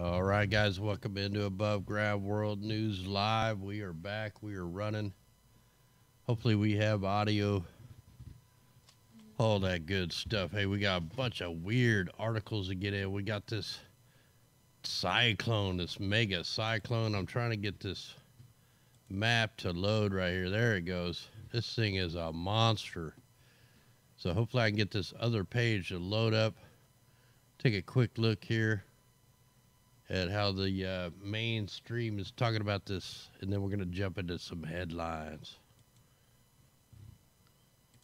All right, guys, welcome into Above Ground World News Live. We are back. We are running. Hopefully, we have audio. All that good stuff. Hey, we got a bunch of weird articles to get in. We got this cyclone, this mega cyclone. I'm trying to get this map to load right here. There it goes. This thing is a monster. So hopefully I can get this other page to load up. Take a quick look here at how the mainstream is talking about this, and then we're going to jump into some headlines.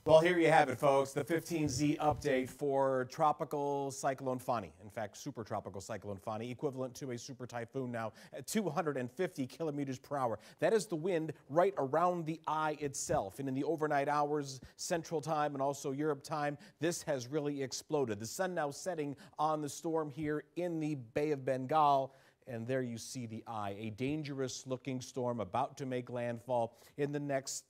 Well, here you have it, folks, the 15Z update for Tropical Cyclone Fani. In fact, Super Tropical Cyclone Fani, equivalent to a super typhoon now at 250 kilometers per hour. That is the wind right around the eye itself. And in the overnight hours, Central Time and also Europe time, this has really exploded. The sun now setting on the storm here in the Bay of Bengal. And there you see the eye, a dangerous looking storm about to make landfall in the next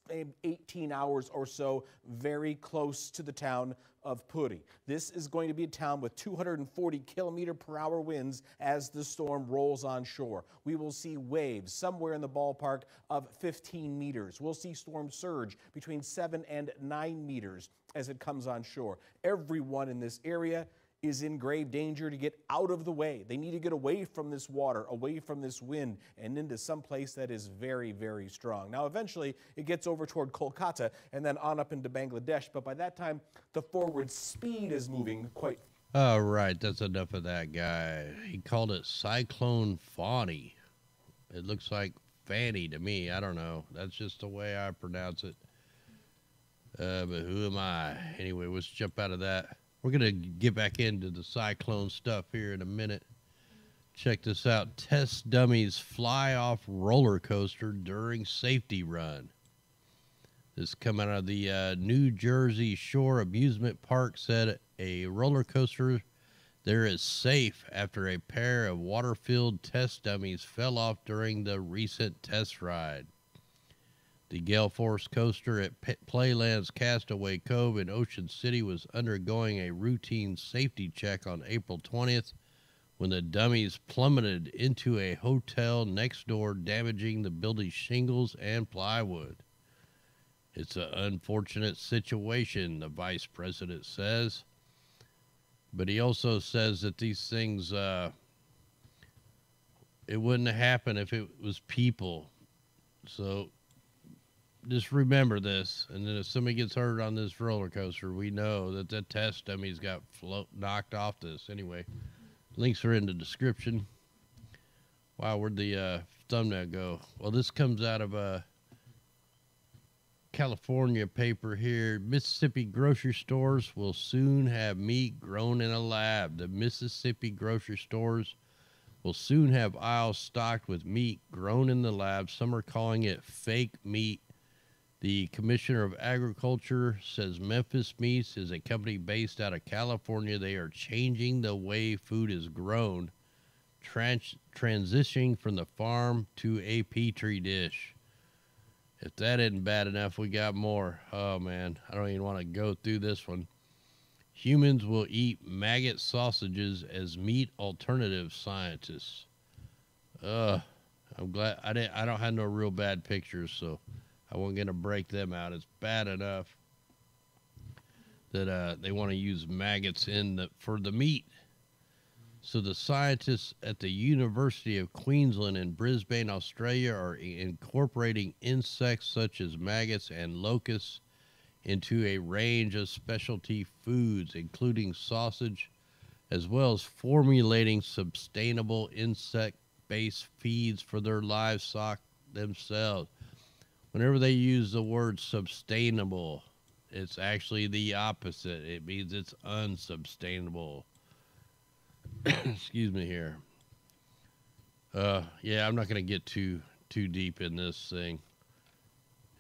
18 hours or so, very close to the town of Puri. This is going to be a town with 240 kilometer per hour winds as the storm rolls on shore. We will see waves somewhere in the ballpark of 15 meters. We'll see storm surge between 7 and 9 meters as it comes on shore. Everyone in this area is in grave danger to get out of the way. They need to get away from this water, away from this wind, and into some place that is very, very strong. Now, eventually, it gets over toward Kolkata and then on up into Bangladesh, but by that time, the forward speed is moving quite. All right, that's enough of that guy. He called it Cyclone Fani. It looks like Fanny to me. I don't know. That's just the way I pronounce it. But who am I? Anyway, let's jump out of that. We're going to get back into the cyclone stuff here in a minute. Check this out. Test dummies fly off roller coaster during safety run. This coming out of the New Jersey Shore Amusement Park said a roller coaster there is safe after a pair of water-filled test dummies fell off during the recent test ride. The Gale Force coaster at Playland's Castaway Cove in Ocean City was undergoing a routine safety check on April 20th when the dummies plummeted into a hotel next door, damaging the building's shingles and plywood. It's an unfortunate situation, the vice president says. But he also says that these things, it wouldn't happen if it was people. So just remember this, and then if somebody gets hurt on this roller coaster, we know that the test dummies got knocked off this. Anyway, links are in the description. Wow, where'd the thumbnail go? Well, this comes out of a California paper here. Mississippi grocery stores will soon have meat grown in a lab. The Mississippi grocery stores will soon have aisles stocked with meat grown in the lab. Some are calling it fake meat. The Commissioner of Agriculture says Memphis Meats is a company based out of California. They are changing the way food is grown, transitioning from the farm to a petri dish. If that isn't bad enough, we got more. Oh, man, I don't even want to go through this one. Humans will eat maggot sausages as meat alternative, scientists. I'm glad I don't have no real bad pictures, so I wasn't going to break them out. It's bad enough that they want to use maggots for the meat. So the scientists at the University of Queensland in Brisbane, Australia, are incorporating insects such as maggots and locusts into a range of specialty foods, including sausage, as well as formulating sustainable insect-based feeds for their livestock themselves. Whenever they use the word sustainable, it's actually the opposite. It means it's unsustainable. Excuse me here. Yeah, I'm not going to get too deep in this thing.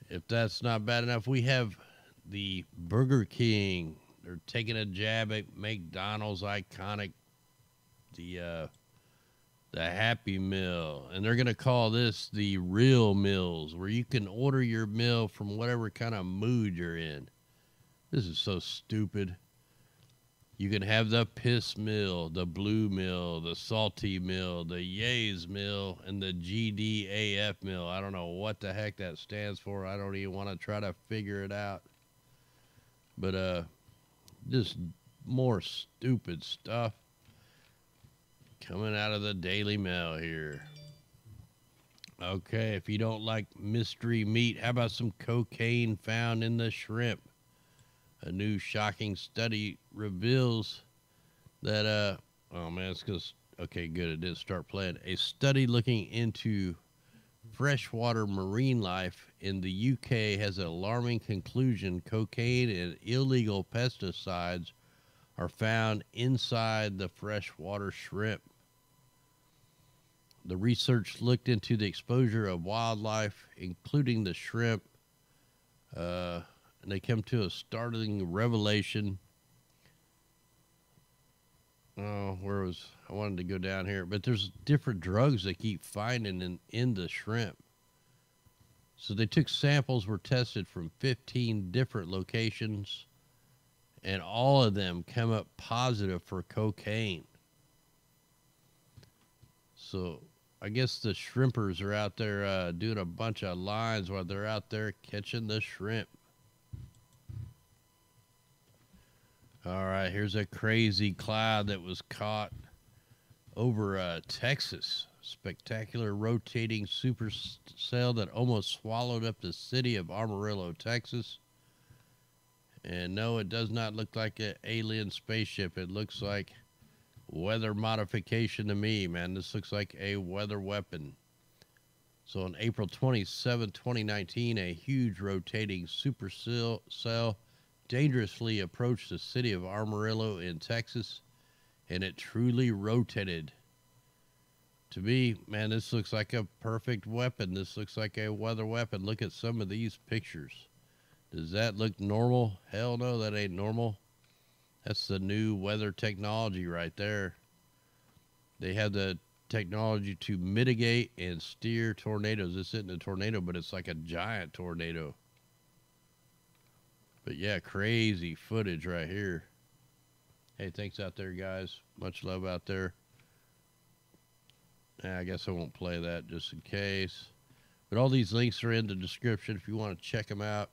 If that's not bad enough, we have the Burger King. They're taking a jab at McDonald's iconic, the Happy Meal, and they're going to call this the Real Meals, where you can order your meal from whatever kind of mood you're in. This is so stupid. You can have the piss mill, the blue mill, the salty mill, the yays mill, and the GDAF mill. I don't know what the heck that stands for. I don't even want to try to figure it out. But just more stupid stuff coming out of the Daily Mail here. Okay, if you don't like mystery meat, how about some cocaine found in the shrimp? A new shocking study reveals that, oh man, it's because, okay, good, it did start playing. A study looking into freshwater marine life in the UK has an alarming conclusion. Cocaine and illegal pesticides are found inside the freshwater shrimp. The research looked into the exposure of wildlife, including the shrimp, and they come to a startling revelation. Oh, I wanted to go down here, but there's different drugs they keep finding in the shrimp. So they took samples, were tested from 15 different locations, and all of them come up positive for cocaine. So I guess the shrimpers are out there doing a bunch of lines while they're out there catching the shrimp. All right, here's a crazy cloud that was caught over Texas. Spectacular rotating supercell that almost swallowed up the city of Amarillo, Texas. And no, it does not look like an alien spaceship. It looks like weather modification to me, man. This looks like a weather weapon. So on April 27, 2019, a huge rotating supercell dangerously approached the city of Amarillo in Texas, and it truly rotated. To me, man, this looks like a perfect weapon. This looks like a weather weapon. Look at some of these pictures. Does that look normal? Hell no, that ain't normal. That's the new weather technology right there. They have the technology to mitigate and steer tornadoes. This isn't a tornado, but it's like a giant tornado. But yeah, crazy footage right here. Hey, thanks out there, guys. Much love out there. I guess I won't play that just in case. But all these links are in the description if you want to check them out.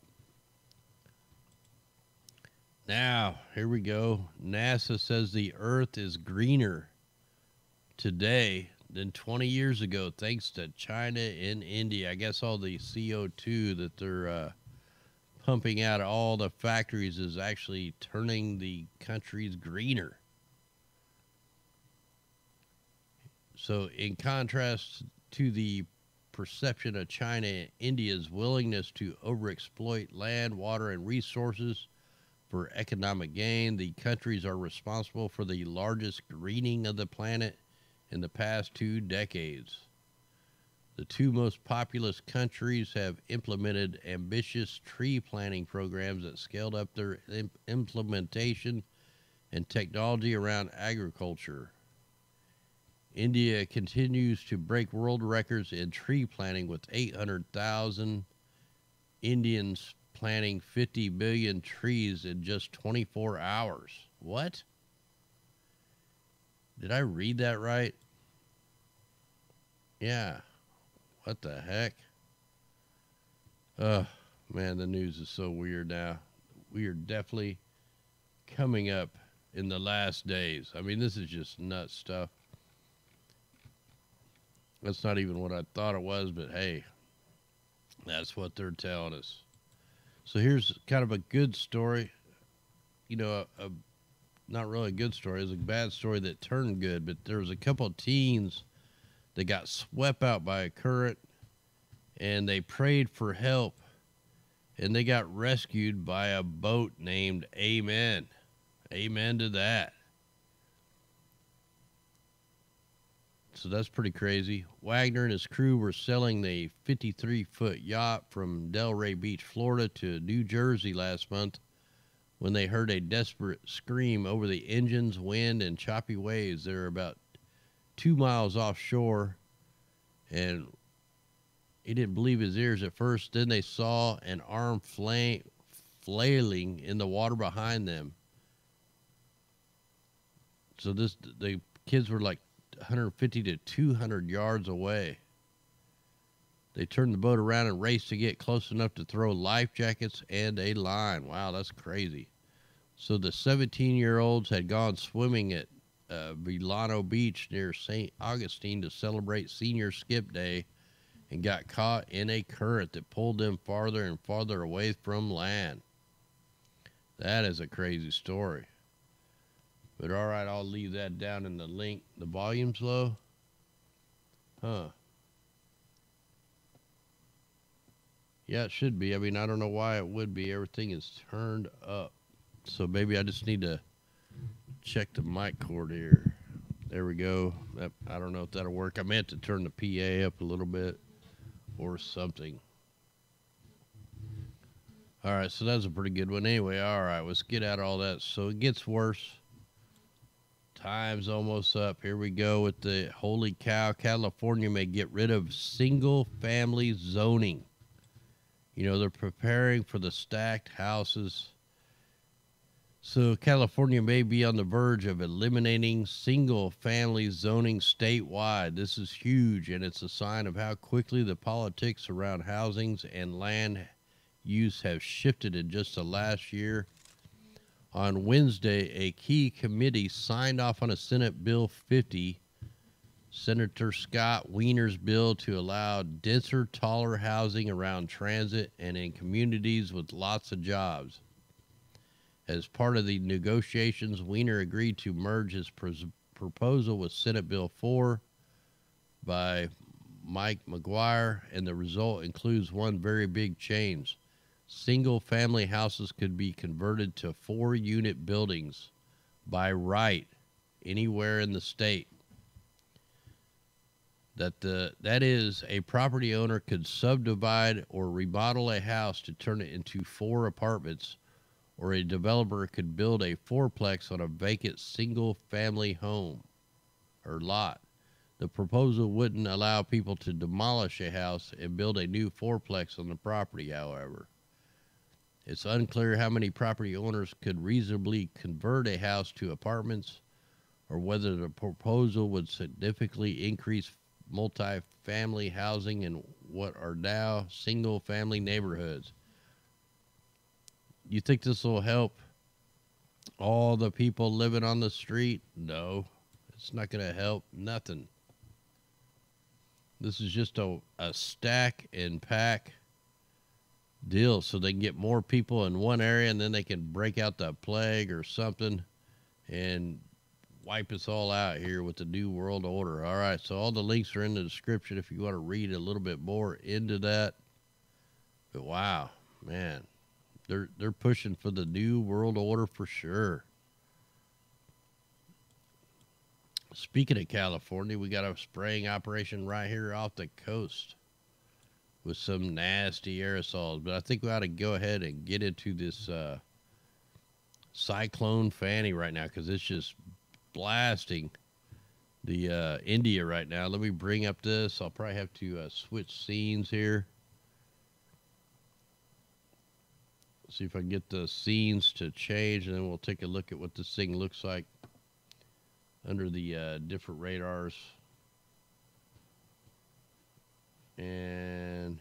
Now, here we go. NASA says the Earth is greener today than 20 years ago, thanks to China and India. I guess all the CO2 that they're pumping out of all the factories is actually turning the countries greener. So in contrast to the perception of China and India's willingness to overexploit land, water, and resources for economic gain, the countries are responsible for the largest greening of the planet in the past 2 decades. The 2 most populous countries have implemented ambitious tree planting programs that scaled up their implementation and technology around agriculture. India continues to break world records in tree planting with 800,000 Indians planting 50 billion trees in just 24 hours. What? Did I read that right? Yeah. What the heck? Oh, man, the news is so weird now. We are definitely coming up in the last days. I mean, this is just nuts stuff. That's not even what I thought it was, but hey, that's what they're telling us. So here's kind of a good story. You know, not really a good story. It was a bad story that turned good, but there was a couple of teens that got swept out by a current, and they prayed for help, and they got rescued by a boat named Amen. Amen to that. So that's pretty crazy. Wagner and his crew were sailing the 53-foot yacht from Delray Beach, Florida to New Jersey last month when they heard a desperate scream over the engines, wind, and choppy waves. They were about 2 miles offshore, and he didn't believe his ears at first. Then they saw an arm flailing in the water behind them. So the kids were like 150 to 200 yards away. They turned the boat around and raced to get close enough to throw life jackets and a line. Wow, that's crazy. So the 17-year-olds had gone swimming at Villano Beach near St. Augustine to celebrate Senior Skip Day and got caught in a current that pulled them farther and farther away from land. That is a crazy story. But all right, I'll leave that down in the link. The volume's low? Huh. Yeah, it should be. I mean, I don't know why it would be. Everything is turned up. So maybe I just need to check the mic cord here. There we go. I don't know if that'll work. I meant to turn the PA up a little bit or something. All right, so that's a pretty good one. Anyway, all right, let's get out of all that. So it gets worse. Time's almost up. Here we go with the holy cow. California may get rid of single-family zoning. You know, they're preparing for the stacked houses. So California may be on the verge of eliminating single-family zoning statewide. This is huge, and it's a sign of how quickly the politics around housings and land use have shifted in just the last year. On Wednesday, a key committee signed off on a Senate Bill 50, Senator Scott Wiener's bill to allow denser, taller housing around transit and in communities with lots of jobs. As part of the negotiations, Wiener agreed to merge his proposal with Senate Bill 4 by Mike McGuire, and the result includes one very big change. Single-family houses could be converted to 4-unit buildings by right anywhere in the state. That is, a property owner could subdivide or remodel a house to turn it into 4 apartments, or a developer could build a 4-plex on a vacant single-family home or lot. The proposal wouldn't allow people to demolish a house and build a new 4-plex on the property, however. It's unclear how many property owners could reasonably convert a house to apartments, or whether the proposal would significantly increase multi-family housing in what are now single-family neighborhoods. You think this will help all the people living on the street? No, it's not going to help nothing. This is just a stack and pack deal so they can get more people in one area, and then they can break out the plague or something and wipe us all out here with the New World Order. All right, so all the links are in the description if you want to read a little bit more into that. But wow, man, they're pushing for the New World Order for sure. Speaking of California, we got a spraying operation right here off the coast with some nasty aerosols. But I think we ought to go ahead and get into this Cyclone Fani right now, because it's just blasting the India right now. Let me bring up this. I'll probably have to switch scenes here. See if I can get the scenes to change, and then we'll take a look at what this thing looks like under the different radars. And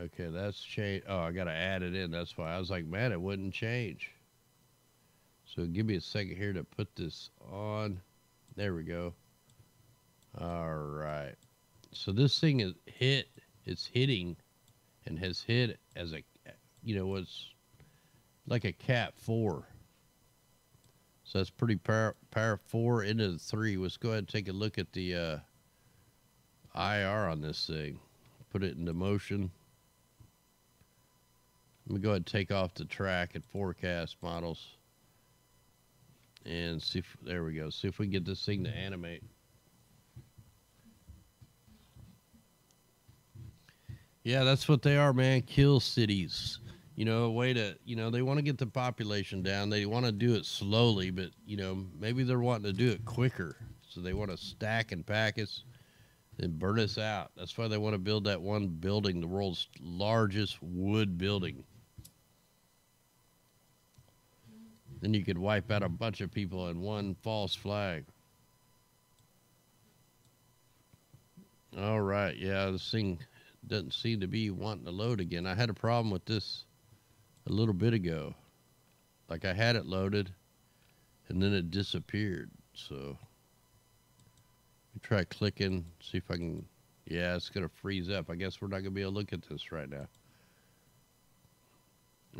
okay, that's changed. Oh, I gotta add it in. That's why I was like, man, it wouldn't change. So give me a second here to put this on. There we go. All right. So this thing is hit. It's hitting, and has hit as a, you know, what's like a Cat 4. So that's pretty power 4 into the 3. Let's go ahead and take a look at the IR on this thing. Put it into motion. Let me go ahead and take off the track and forecast models. And see if, there we go. See if we can get this thing to animate. Yeah, that's what they are, man. Kill cities. You know, a way to, you know, they want to get the population down. They want to do it slowly, but, you know, maybe they're wanting to do it quicker. So they want to stack and pack us and burn us out. That's why they want to build that one building, the world's largest wood building. Then you could wipe out a bunch of people in one false flag. All right, yeah, this thing doesn't seem to be wanting to load again. I had a problem with this a little bit ago. Like I had it loaded, and then it disappeared. So let me try clicking, see if I can. Yeah, it's gonna freeze up. I guess we're not gonna be able to look at this right now.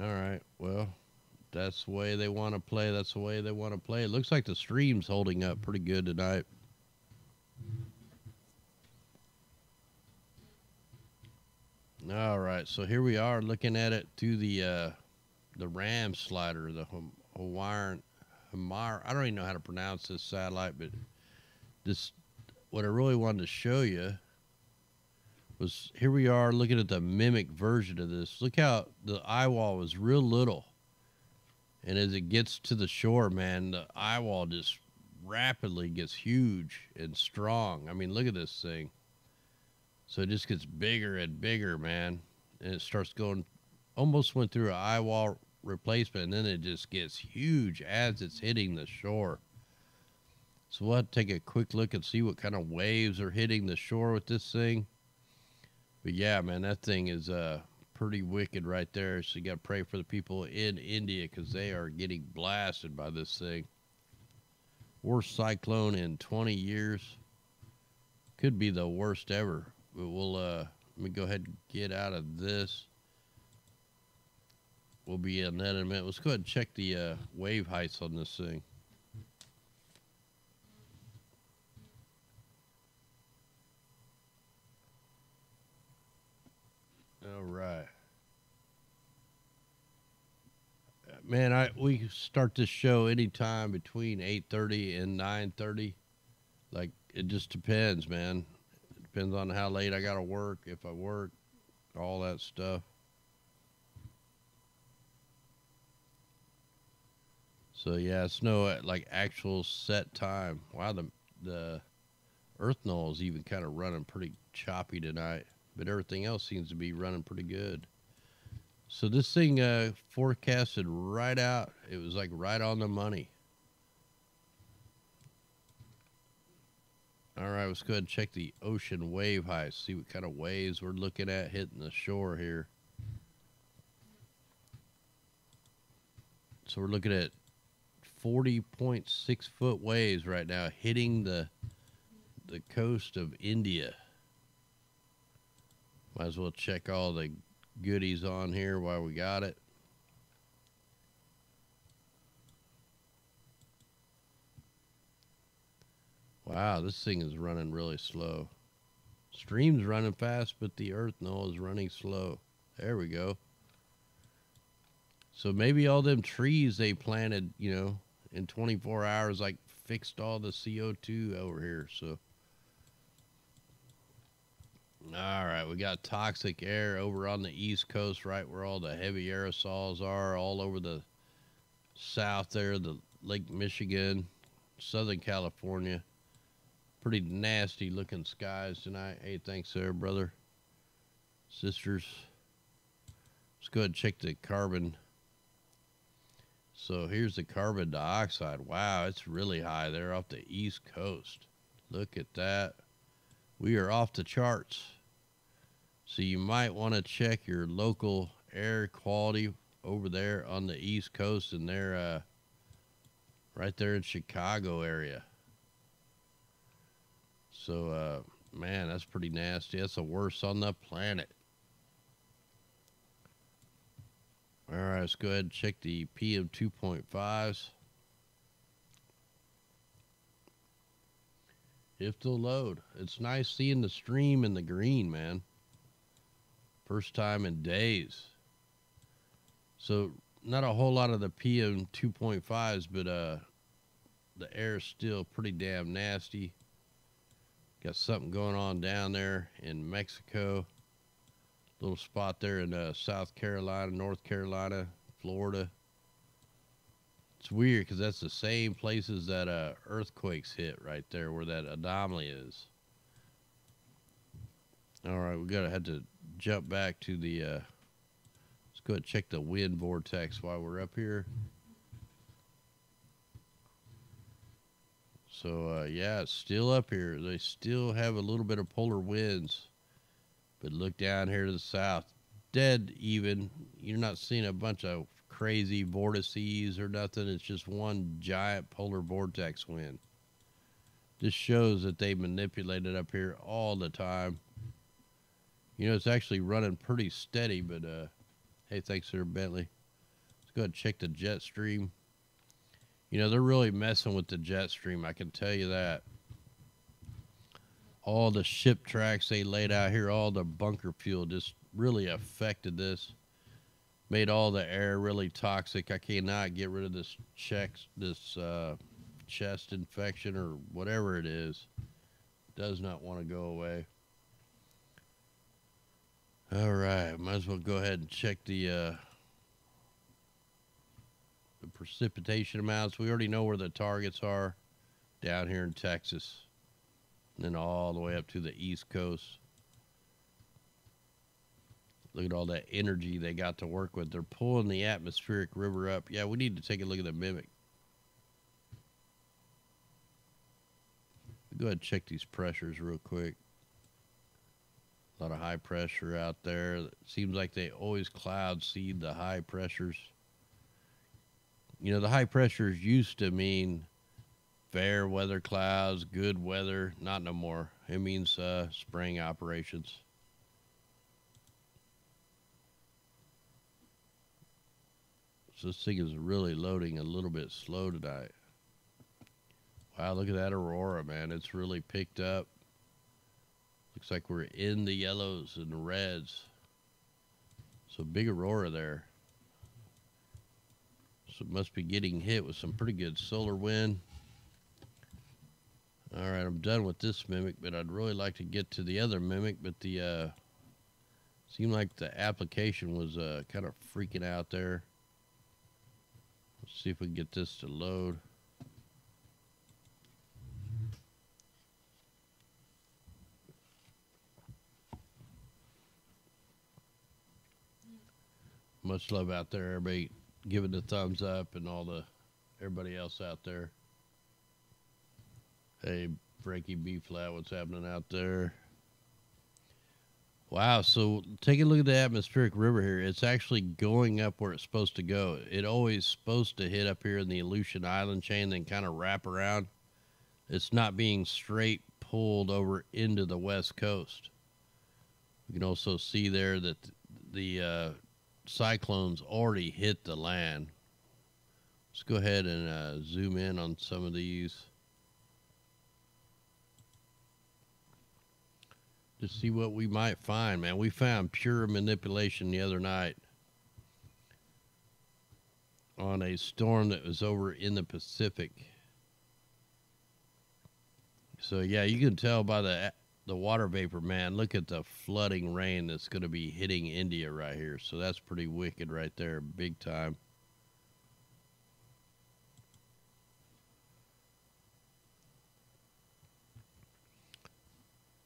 All right, well, that's the way they want to play. That's the way they want to play. It looks like the stream's holding up pretty good tonight. All right, so here we are looking at it through the RAM slider, the Hawaiian. I don't even know how to pronounce this satellite, but this, what I really wanted to show you was, here we are looking at the mimic version of this. Look how the eye wall was real little, and as it gets to the shore, man, the eye wall just rapidly gets huge and strong. I mean, look at this thing. So it just gets bigger and bigger, man, and it starts going, almost went through an eye wall replacement, and then it just gets huge as it's hitting the shore. So we'll have to take a quick look and see what kind of waves are hitting the shore with this thing. But yeah, man, that thing is pretty wicked right there. So you got to pray for the people in India, because they are getting blasted by this thing. Worst cyclone in 20 years. Could be the worst ever. But we'll let me go ahead and get out of this. We'll be in that in a minute. Let's go ahead and check the wave heights on this thing. All right. Man, we start this show anytime between 8:30 and 9:30. Like, it just depends, man. It depends on how late I gotta work, if I work, all that stuff. So yeah, it's no like actual set time. Wow, the Earth null is even kind of running pretty choppy tonight, but everything else seems to be running pretty good. So this thing forecasted right out. It was like right on the money. All right, let's go ahead and check the ocean wave height. See what kind of waves we're looking at hitting the shore here. So we're looking at 40.6 foot waves right now hitting the coast of India. Might as well check all the goodies on here while we got it. Wow, this thing is running really slow. Stream's running fast, but the Earth null is running slow. There we go. So maybe all them trees they planted, you know, in 24 hours, like, fixed all the CO2 over here. So, all right, we got toxic air over on the East Coast, right where all the heavy aerosols are, all over the south there, the Lake Michigan, Southern California. Pretty nasty looking skies tonight. Hey, thanks there, brother, sisters. Let's go ahead and check the carbon. So here's the carbon dioxide. Wow, it's really high there off the East Coast. Look at that. We are off the charts. So you might want to check your local air quality over there on the East Coast, and they're right there in Chicago area. So, man, that's pretty nasty. That's the worst on the planet. All right, let's go ahead and check the PM 2.5s. If they'll load. It's nice seeing the stream in the green, man. First time in days. So, not a whole lot of the PM 2.5s, but the air's still pretty damn nasty. Got something going on down there in Mexico. Little spot there in South Carolina, North Carolina, Florida. It's weird because that's the same places that earthquakes hit right there where that anomaly is. All right, we're going to have to jump back to the, let's go ahead and check the wind vortex while we're up here. So, yeah, it's still up here. They still have a little bit of polar winds. But look down here to the south. Dead even. You're not seeing a bunch of crazy vortices or nothing. It's just one giant polar vortex wind. This shows that they manipulate it up here all the time. You know, it's actually running pretty steady, but, hey, thanks, Sir Bentley. Let's go ahead and check the jet stream. You know, they're really messing with the jet stream, I can tell you that. All the ship tracks they laid out here, all the bunker fuel just really affected this. Made all the air really toxic. I cannot get rid of this chest infection or whatever it is. Does not want to go away. All right, might as well go ahead and check the precipitation amounts. We already know where the targets are down here in Texas. And then all the way up to the East Coast. Look at all that energy they got to work with. They're pulling the atmospheric river up. Yeah, we need to take a look at the mimic. Go ahead and check these pressures real quick. A lot of high pressure out there. It seems like they always cloud seed the high pressures. You know, the high pressures used to mean fair weather clouds, good weather. Not no more. It means spraying operations. So this thing is really loading a little bit slow tonight. Wow, look at that aurora, man. It's really picked up. Looks like we're in the yellows and the reds. So big aurora there. So it must be getting hit with some pretty good solar wind. All right, I'm done with this mimic, but I'd really like to get to the other mimic, but the seemed like the application was kind of freaking out there. Let's see if we can get this to load. Much love out there, everybody giving the thumbs up and everybody else out there. Hey, Frankie B Flat, what's happening out there? Wow, so take a look at the atmospheric river here. It's actually going up where it's supposed to go. It always supposed to hit up here in the Aleutian Island chain, then kind of wrap around. It's not being straight pulled over into the west coast. You can also see there that the cyclones already hit the land. Let's go ahead and zoom in on some of these. To see what we might find, man. We found pure manipulation the other night on a storm that was over in the Pacific. So yeah, you can tell by the water vapor, man. Look at the flooding rain that's going to be hitting India right here. So that's pretty wicked right there, big time.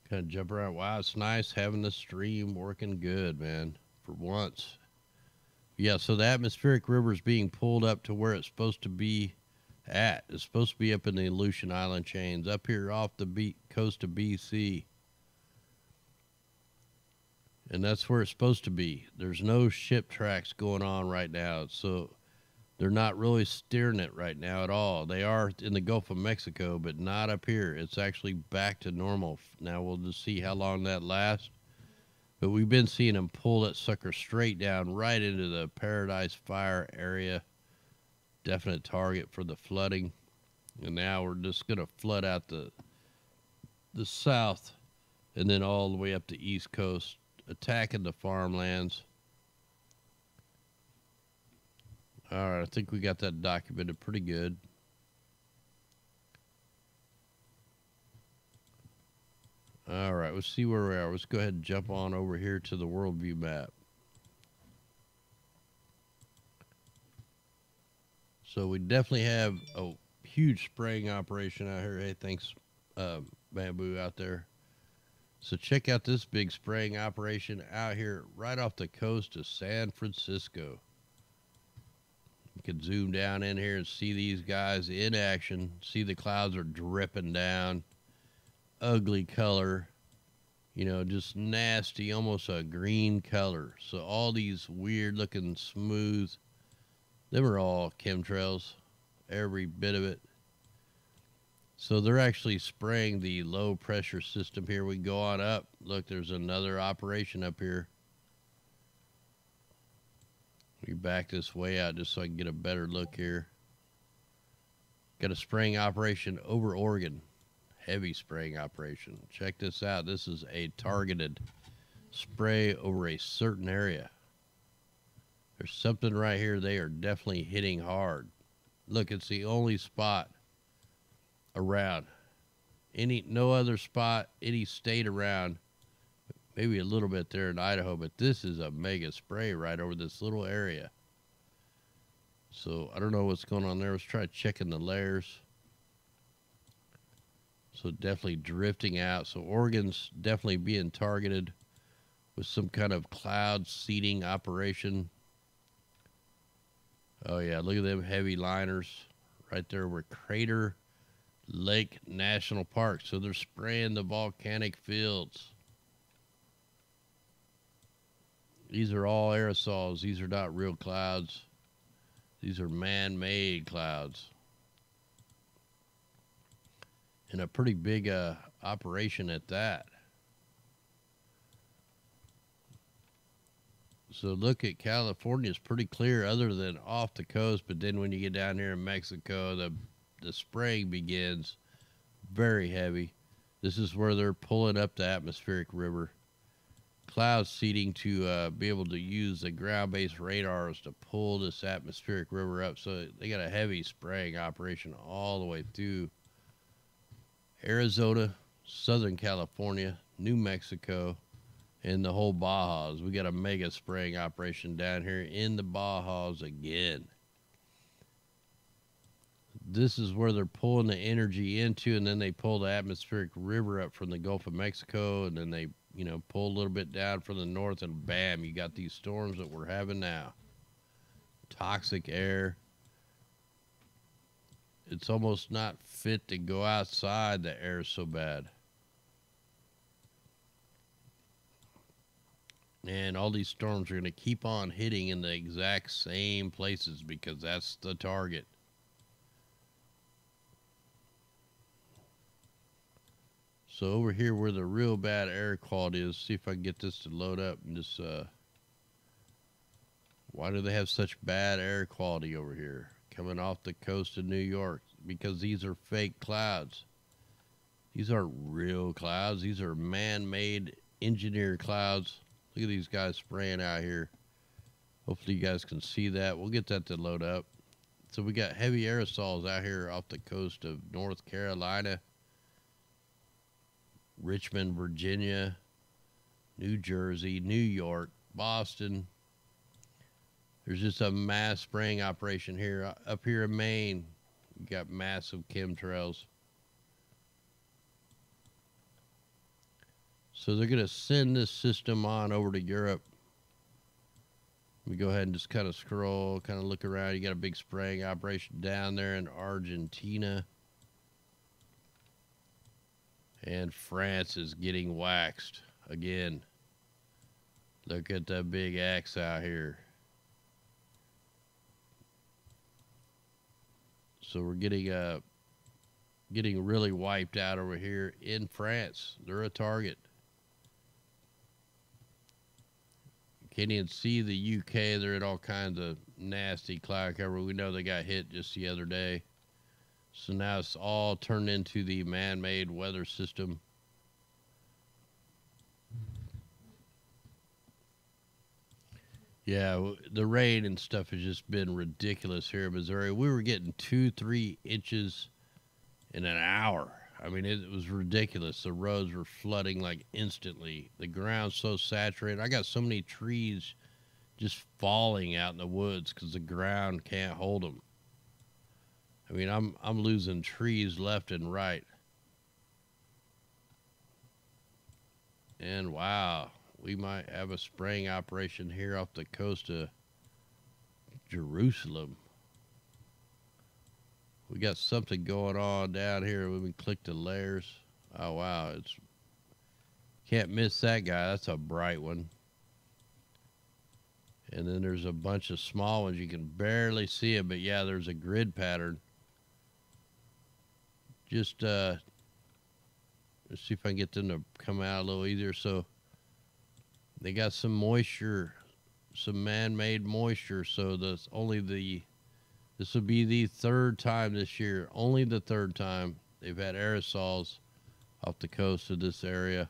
Kind of jump around. Wow, it's nice having the stream working good, man, for once. Yeah, so the atmospheric river is being pulled up to where it's supposed to be at. It's supposed to be up in the Aleutian Island chains, up here off the coast of BC. And that's where it's supposed to be. There's no ship tracks going on right now, so they're not really steering it right now at all. They are in the Gulf of Mexico, but not up here. It's actually back to normal. Now we'll just see how long that lasts. But we've been seeing them pull that sucker straight down right into the Paradise Fire area. Definite target for the flooding. And now we're just going to flood out the south and then all the way up the East Coast, attacking the farmlands. All right, I think we got that documented pretty good. All right, let's see where we are. Let's go ahead and jump on over here to the worldview map. So we definitely have a huge spraying operation out here. Hey, thanks, Bamboo out there. So check out this big spraying operation out here right off the coast of San Francisco. You can zoom down in here and see these guys in action. See the clouds are dripping down. Ugly color. You know, just nasty, almost a green color. So all these weird looking smooth, them are all chemtrails, every bit of it. So they're actually spraying the low pressure system here. We go on up. Look, there's another operation up here. We back this way out just so I can get a better look here. Got a spraying operation over Oregon. Heavy spraying operation. Check this out. This is a targeted spray over a certain area. There's something right here they are definitely hitting hard. Look, it's the only spot around. No other spot, any state around. Maybe a little bit there in Idaho, but this is a mega spray right over this little area. So I don't know what's going on there. Let's try checking the layers. So definitely drifting out. So Oregon's definitely being targeted with some kind of cloud seeding operation. Oh yeah, look at them heavy liners right there over Crater Lake National Park. So they're spraying the volcanic fields. These are all aerosols. These are not real clouds. These are man-made clouds. And a pretty big operation at that. So look at California. It's pretty clear other than off the coast, but then when you get down here in Mexico, the spraying begins very heavy. This is where they're pulling up the atmospheric river. Cloud seeding to be able to use the ground-based radars to pull this atmospheric river up. So they got a heavy spraying operation all the way through Arizona, Southern California, New Mexico, and the whole Bajas. We got a mega spraying operation down here in the Bajas again. This is where they're pulling the energy into, and then they pull the atmospheric river up from the Gulf of Mexico, and then they, you know, pull a little bit down from the north, and bam, you got these storms that we're having now. Toxic air. It's almost not fit to go outside. The air is so bad. And all these storms are going to keep on hitting in the exact same places because that's the target. So over here where the real bad air quality is, see if I can get this to load up and just, why do they have such bad air quality over here? Coming off the coast of New York, because these are fake clouds. These aren't real clouds. These are man-made engineered clouds. Look at these guys spraying out here. Hopefully you guys can see that. We'll get that to load up. So we got heavy aerosols out here off the coast of North Carolina, Richmond, Virginia, New Jersey, New York, Boston. There's just a mass spraying operation here. Up here in Maine, you got massive chemtrails. So they're going to send this system on over to Europe. Let me go ahead and just kind of scroll, kind of look around. You got a big spraying operation down there in Argentina. And France is getting waxed again. Look at that big axe out here. So we're getting really wiped out over here in France. They're a target. Can't even see the UK. They're in all kinds of nasty cloud cover. We know they got hit just the other day. So now it's all turned into the man-made weather system. Yeah, the rain and stuff has just been ridiculous here in Missouri. We were getting 2-3 inches in an hour. I mean, it was ridiculous. The roads were flooding like instantly. The ground's so saturated. I got so many trees just falling out in the woods because the ground can't hold them. I mean, I'm losing trees left and right. And wow, we might have a spraying operation here off the coast of Jerusalem. We got something going on down here when we click the layers. Oh, wow. It's can't miss that guy. That's a bright one. And then there's a bunch of small ones. You can barely see it, but yeah, there's a grid pattern. Just let's see if I can get them to come out a little easier. So they got some moisture, some man-made moisture. So this will be the third time this year, only the third time they've had aerosols off the coast of this area.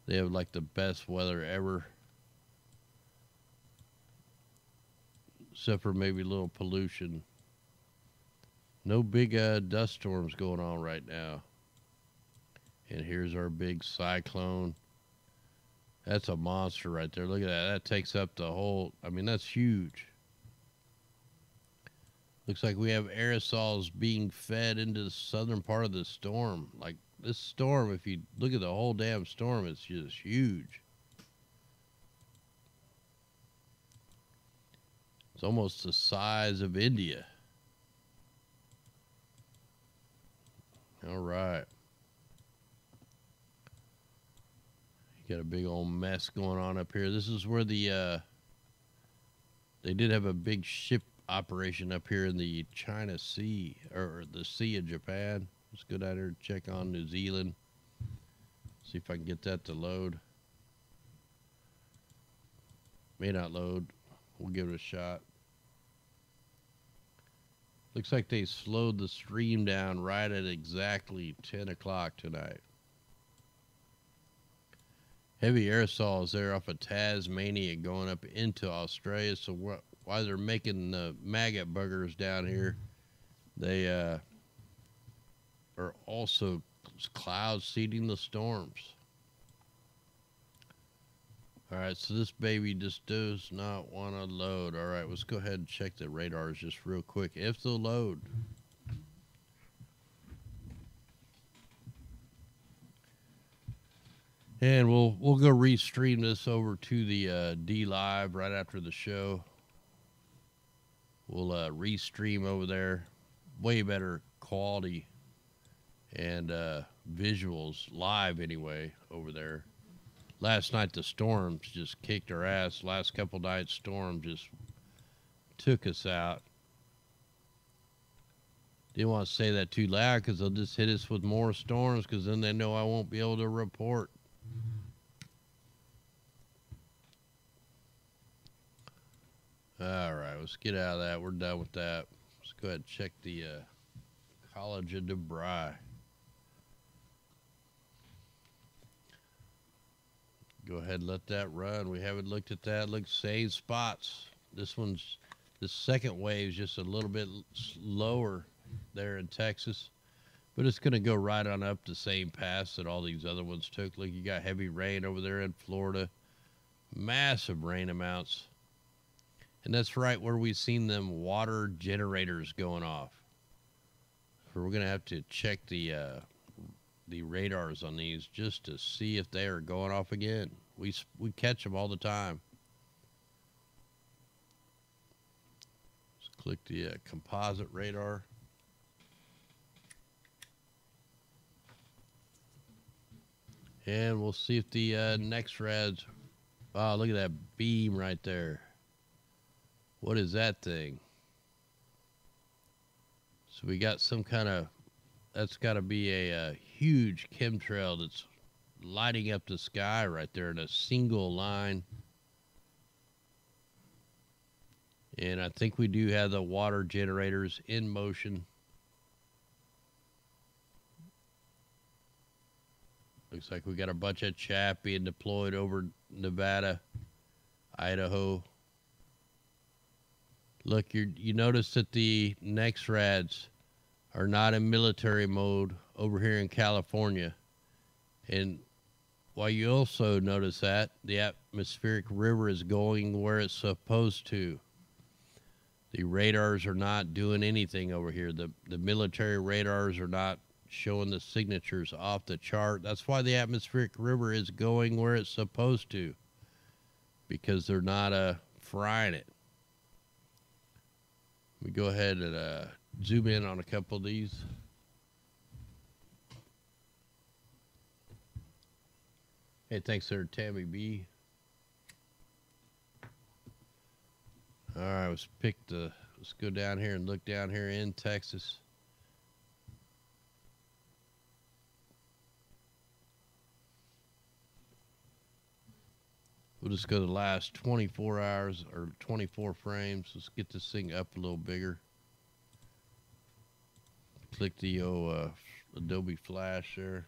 They have like the best weather ever, except for maybe a little pollution. No big dust storms going on right now. And here's our big cyclone. That's a monster right there. Look at that. That takes up the whole, I mean, that's huge. Looks like we have aerosols being fed into the southern part of the storm. Like this storm, if you look at the whole damn storm, it's just huge. It's almost the size of India. All right. You got a big old mess going on up here. This is where the they did have a big ship operation up here in the China Sea, or the Sea of Japan. Let's go down there and check on New Zealand. See if I can get that to load. May not load. We'll give it a shot. Looks like they slowed the stream down right at exactly 10 o'clock tonight. Heavy aerosols there off of Tasmania going up into Australia. So while they're making the maggot buggers down here, they are also cloud seeding the storms. All right, so this baby just does not want to load. All right, let's go ahead and check the radars just real quick. If they'll load. And we'll go restream this over to the DLIVE right after the show. We'll restream over there. Way better quality and visuals live anyway over there. Last night the storms just kicked our ass. Last couple nights storm just took us out. Didn't want to say that too loud because they'll just hit us with more storms, because then they know I won't be able to report. All right, let's get out of that. We're done with that. Let's go ahead and check the College of Debris. Go ahead and let that run. We haven't looked at that. Look, same spots. The second wave is just a little bit slower there in Texas, but it's going to go right on up the same path that all these other ones took. Look, you got heavy rain over there in Florida, massive rain amounts. And that's right where we've seen them water generators going off. So we're going to have to check the radars on these just to see if they are going off again. We catch them all the time. Let's click the composite radar. And we'll see if the next rads. Oh, look at that beam right there. What is that thing? So we got some kind of, that's got to be a huge chemtrail that's lighting up the sky right there in a single line. And I think we do have the water generators in motion. Looks like we got a bunch of chaff being deployed over Nevada, Idaho. Look, you notice that the next rads are not in military mode over here in California. And while you also notice that, the atmospheric river is going where it's supposed to. The radars are not doing anything over here. The military radars are not showing the signatures off the chart. That's why the atmospheric river is going where it's supposed to, because they're not frying it. We go ahead and zoom in on a couple of these. Hey, thanks there, Tammy B. All right, let's go down here and look down here in Texas. We'll just go to the last 24 hours or 24 frames. Let's get this thing up a little bigger. Click the Adobe Flash there.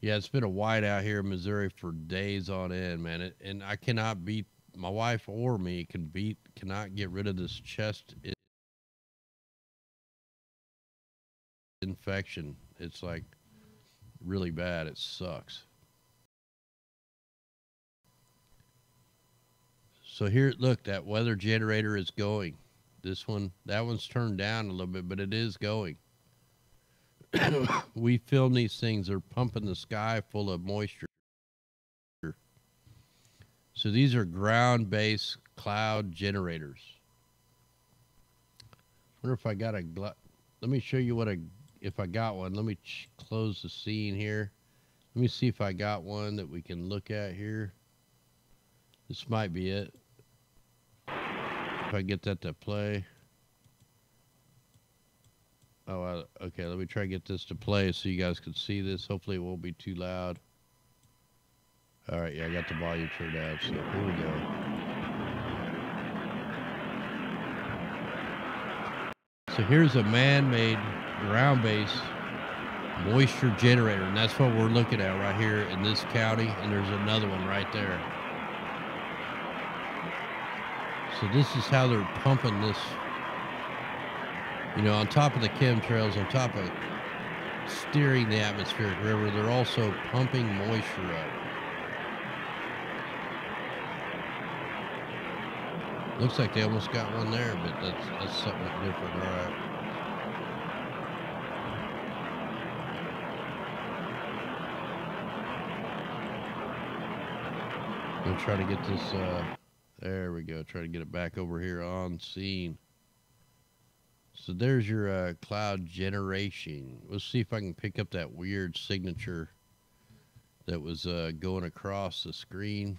Yeah, it's been a white out here in Missouri for days on end, man. And I cannot beat, my wife or me cannot get rid of this chest infection. It's like really bad. It sucks. So here, look, that weather generator is going. That one's turned down a little bit, but it is going. We film these things, they're pumping the sky full of moisture. So these are ground-based cloud generators. I wonder if I got let me show you if I got one. Let me close the scene here. Let me see if I got one that we can look at here. This might be it. If I get that to play. Oh, okay, let me try to get this to play so you guys can see this. Hopefully it won't be too loud. All right, yeah, I got the volume turned down, so here we go. So here's a man-made, ground-based moisture generator, and that's what we're looking at right here in this county, and there's another one right there. So this is how they're pumping this, you know, on top of the chemtrails, on top of steering the atmospheric river, they're also pumping moisture up. Looks like they almost got one there, but that's something different. All right. We'll try to get this, there we go. Try to get it back over here on scene. So there's your cloud generation. Let's see if I can pick up that weird signature that was going across the screen.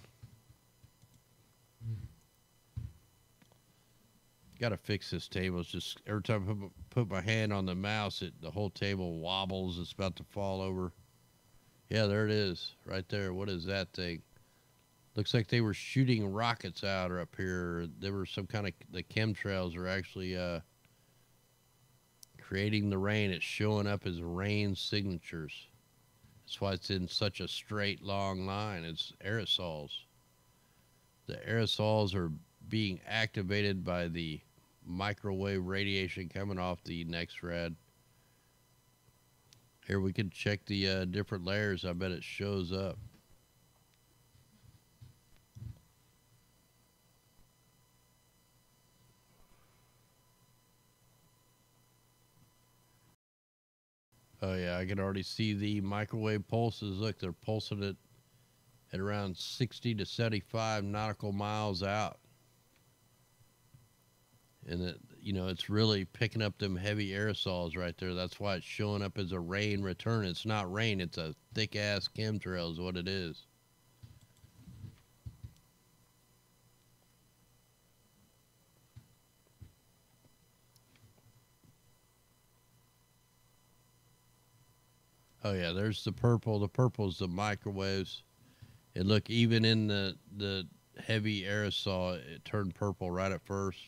Got to fix this table. It's just every time I put my hand on the mouse, the whole table wobbles. It's about to fall over. Yeah, there it is, right there. What is that thing? Looks like they were shooting rockets out or up here. There were some kind of, the chemtrails are actually creating the rain. It's showing up as rain signatures. That's why it's in such a straight, long line. It's aerosols. The aerosols are being activated by the microwave radiation coming off the next red. Here we can check the different layers. I bet it shows up. Oh yeah, I can already see the microwave pulses. Look, they're pulsing it at around 60 to 75 nautical miles out. And it, you know, it's really picking up them heavy aerosols right there. That's why it's showing up as a rain return. It's not rain, it's a thick ass chemtrail is what it is. Oh yeah, there's the purple. The purple's the microwaves. And look, even in the heavy aerosol, it turned purple right at first.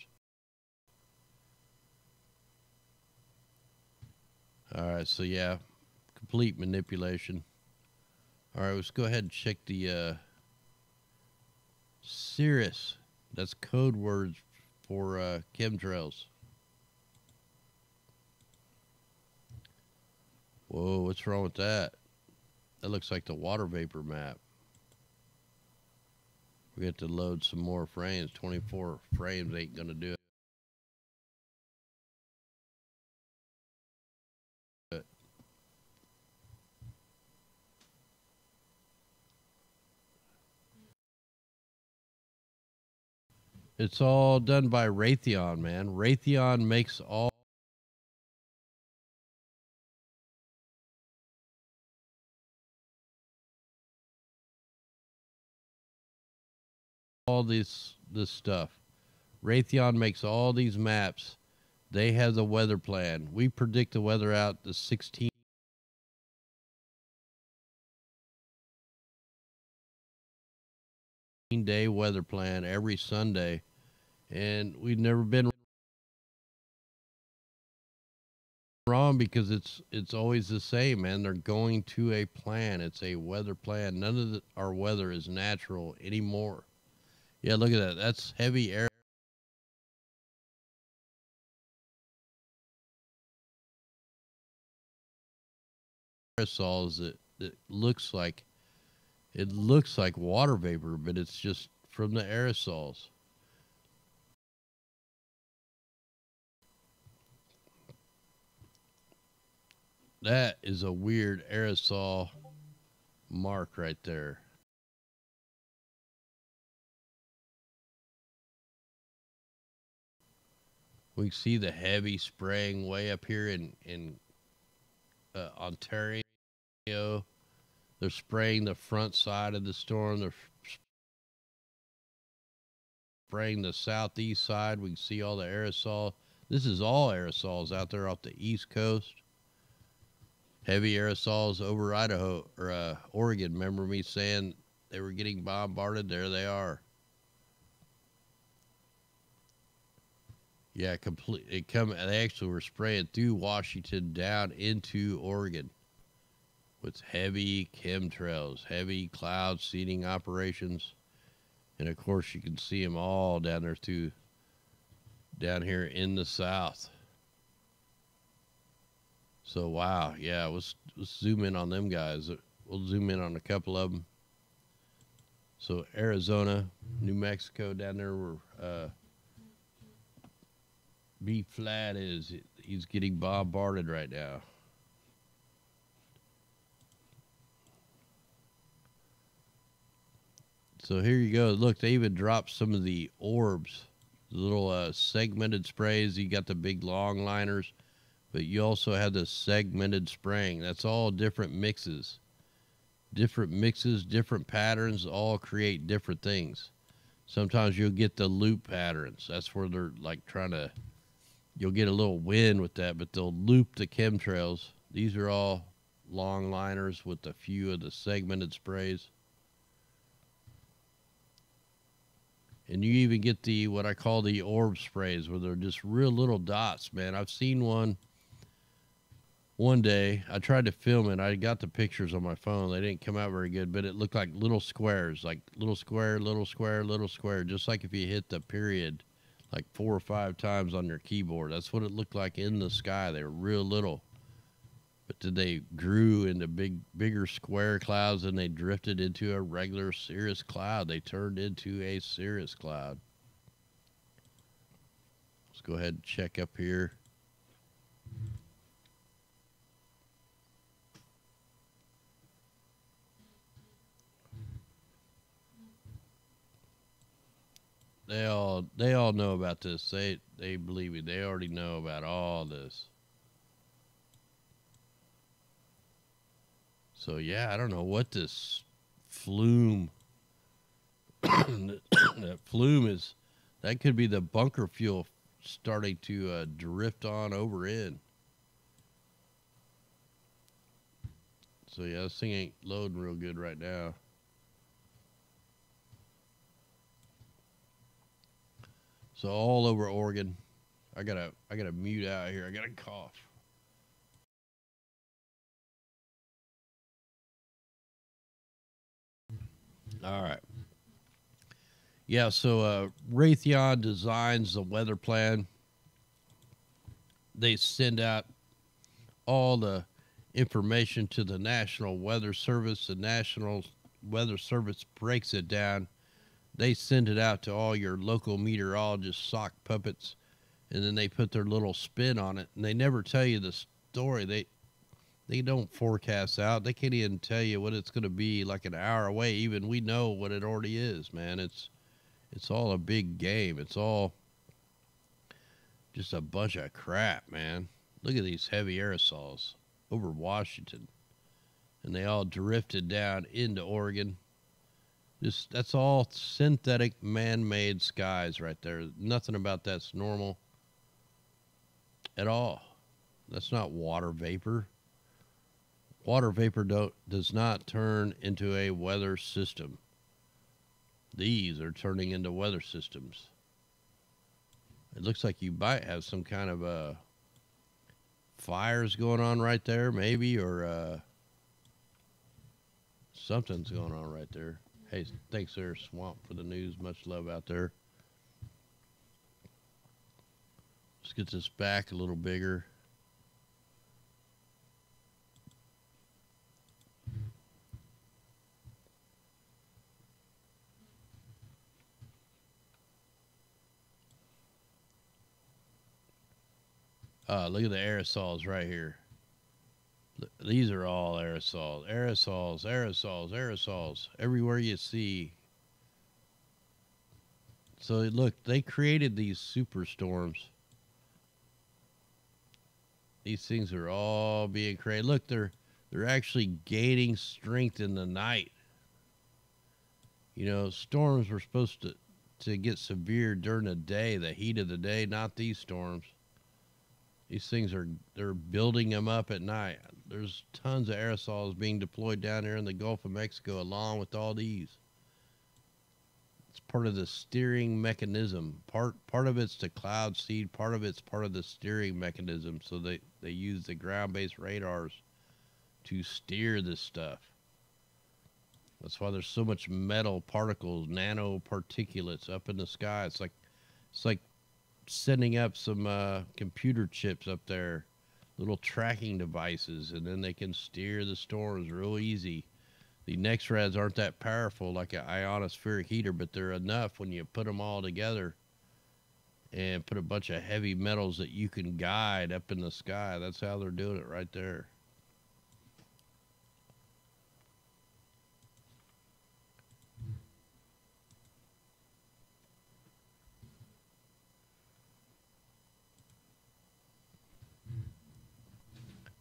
All right, so yeah, complete manipulation. All right, let's go ahead and check the Cirrus. That's code words for chemtrails. Whoa, what's wrong with that? That looks like the water vapor map. We have to load some more frames. 24 frames ain't gonna do it. It's all done by Raytheon, man. Raytheon makes all this stuff. Raytheon makes all these maps. They have the weather plan. We predict the weather out the 16-day weather plan every Sunday, and we've never been wrong because it's always the same, man. They're going to a plan. It's a weather plan. None of our weather is natural anymore. Yeah, look at that. That's heavy aerosols that looks like water vapor, but it's just from the aerosols. That is a weird aerosol mark right there. We see the heavy spraying way up here in Ontario. They're spraying the front side of the storm. They're spraying the southeast side. We can see all the aerosol. This is all aerosols out there off the East Coast. Heavy aerosols over Idaho or Oregon. Remember me saying they were getting bombarded? There they are. Yeah, they actually were spraying through Washington down into Oregon with heavy chemtrails, heavy cloud seeding operations. And of course you can see them all down there down here in the south. So wow, yeah, let's zoom in on them guys. We'll zoom in on a couple of them. So Arizona, New Mexico down there where B flat is, he's getting bombarded right now. So here you go. Look, they even dropped some of the orbs, the little segmented sprays. You got the big long liners, but you also have the segmented spraying. That's all different mixes. Different mixes, different patterns, all create different things. Sometimes you'll get the loop patterns. That's where they're like you'll get a little wind with that, but they'll loop the chemtrails. These are all long liners with a few of the segmented sprays. And you even get what I call the orb sprays, where they're just real little dots, man. I've seen one day. I tried to film it. I got the pictures on my phone. They didn't come out very good, but it looked like little squares, like little square, little square, little square, just like if you hit the period like 4 or 5 times on your keyboard. That's what it looked like in the sky. They were real little. But then they grew into bigger square clouds, and they drifted into a regular cirrus cloud. They turned into a cirrus cloud. Let's go ahead and check up here. They all know about this. They believe me. They already know about all this. So yeah, I don't know what this flume that flume is. That could be the bunker fuel starting to drift on over in. So yeah, this thing ain't loading real good right now. So all over Oregon. I gotta mute out here. I gotta cough. All right. Yeah, so Raytheon designs the weather plan. They send out all the information to the National Weather Service. The National Weather Service breaks it down. They send it out to all your local meteorologists, sock puppets, and then they put their little spin on it. And they never tell you the story. They don't forecast out. They can't even tell you what it's going to be like an hour away. Even we know what it already is, man. It's all a big game. It's all just a bunch of crap, man. Look at these heavy aerosols over Washington. And they all drifted down into Oregon. That's all synthetic man-made skies right there. Nothing about that's normal at all. That's not water vapor. Water vapor does not turn into a weather system. These are turning into weather systems. It looks like you might have some kind of fires going on right there, maybe, or something's going on right there. Hey, thanks there, Swamp, for the news. Much love out there. Let's get this back a little bigger. Look at the aerosols right here. These are all aerosols, aerosols, aerosols, aerosols, everywhere you see. So look, they created these superstorms. These things are all being created. Look, they're actually gaining strength in the night. You know, storms were supposed to get severe during the day, the heat of the day, not these storms. These things they're building them up at night. There's tons of aerosols being deployed down there in the Gulf of Mexico along with all these. It's part of the steering mechanism. Part of it's the cloud seed, part of it's part of the steering mechanism. So they use the ground-based radars to steer this stuff. That's why there's so much metal particles, nanoparticulates up in the sky. It's like sending up some computer chips up there, little tracking devices, and then they can steer the storms real easy. The NexRads aren't that powerful like an ionospheric heater, but they're enough when you put them all together and put a bunch of heavy metals that you can guide up in the sky. That's how they're doing it right there.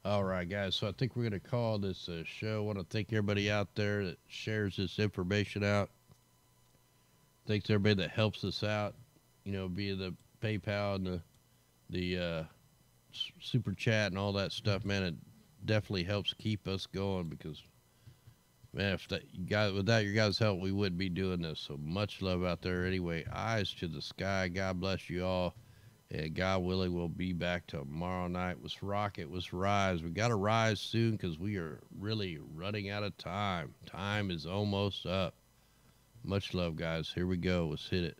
All right, guys, so I think we're going to call this a show. I want to thank everybody out there that shares this information out. Thanks to everybody that helps us out, you know, via the PayPal and the Super Chat and all that stuff, man. It definitely helps keep us going because, man, without your guys' help, we wouldn't be doing this. So much love out there. Anyway, eyes to the sky. God bless you all. And God willing, we'll be back tomorrow night. Let's rock it. Let's rise. We got to rise soon because we are really running out of time. Time is almost up. Much love, guys. Here we go. Let's hit it.